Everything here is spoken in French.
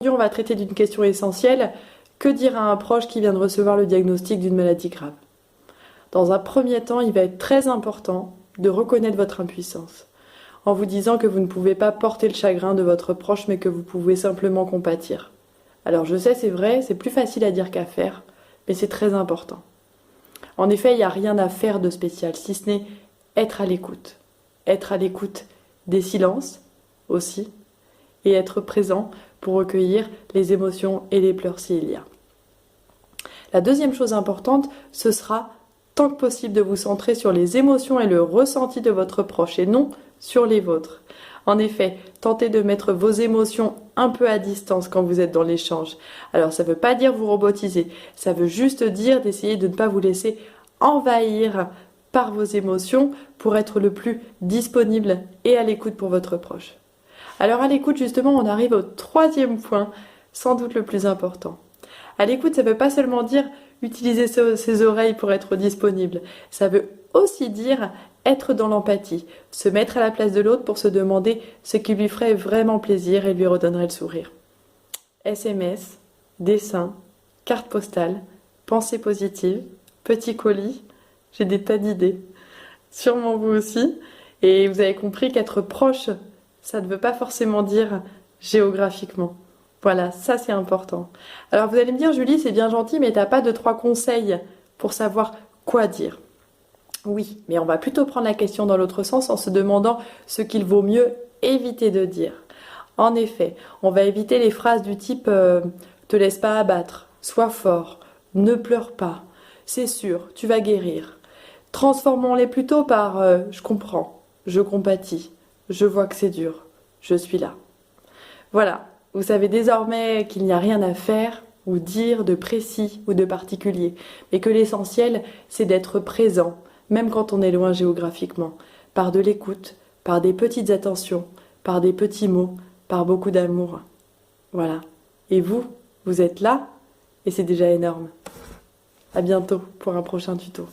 On va traiter d'une question essentielle. Que dire à un proche qui vient de recevoir le diagnostic d'une maladie grave? Dans un premier temps, il va être très important de reconnaître votre impuissance, en vous disant que vous ne pouvez pas porter le chagrin de votre proche, mais que vous pouvez simplement compatir. Alors je sais, c'est vrai, c'est plus facile à dire qu'à faire, mais c'est très important. En effet, il n'y a rien à faire de spécial, si ce n'est être à l'écoute. Être à l'écoute des silences aussi, et être présent pour recueillir les émotions et les pleurs s'il y a. La deuxième chose importante, ce sera tant que possible de vous centrer sur les émotions et le ressenti de votre proche et non sur les vôtres. En effet, tentez de mettre vos émotions un peu à distance quand vous êtes dans l'échange. Alors ça ne veut pas dire vous robotiser, ça veut juste dire d'essayer de ne pas vous laisser envahir par vos émotions pour être le plus disponible et à l'écoute pour votre proche. Alors à l'écoute, justement, on arrive au troisième point, sans doute le plus important. À l'écoute, ça ne veut pas seulement dire utiliser ses oreilles pour être disponible. Ça veut aussi dire être dans l'empathie, se mettre à la place de l'autre pour se demander ce qui lui ferait vraiment plaisir et lui redonnerait le sourire. SMS, dessin, carte postale, pensée positive, petit colis, j'ai des tas d'idées. Sûrement vous aussi. Et vous avez compris qu'être proche, ça ne veut pas forcément dire géographiquement. Voilà, ça c'est important. Alors vous allez me dire, Julie, c'est bien gentil, mais t'as pas 2-3 conseils pour savoir quoi dire. Oui, mais on va plutôt prendre la question dans l'autre sens en se demandant ce qu'il vaut mieux éviter de dire. En effet, on va éviter les phrases du type te laisse pas abattre, sois fort, ne pleure pas, c'est sûr, tu vas guérir. Transformons-les plutôt par je comprends, je compatis, je vois que c'est dur, je suis là. Voilà, vous savez désormais qu'il n'y a rien à faire ou dire de précis ou de particulier, mais que l'essentiel, c'est d'être présent, même quand on est loin géographiquement, par de l'écoute, par des petites attentions, par des petits mots, par beaucoup d'amour. Voilà. Et vous, vous êtes là, et c'est déjà énorme. À bientôt pour un prochain tuto.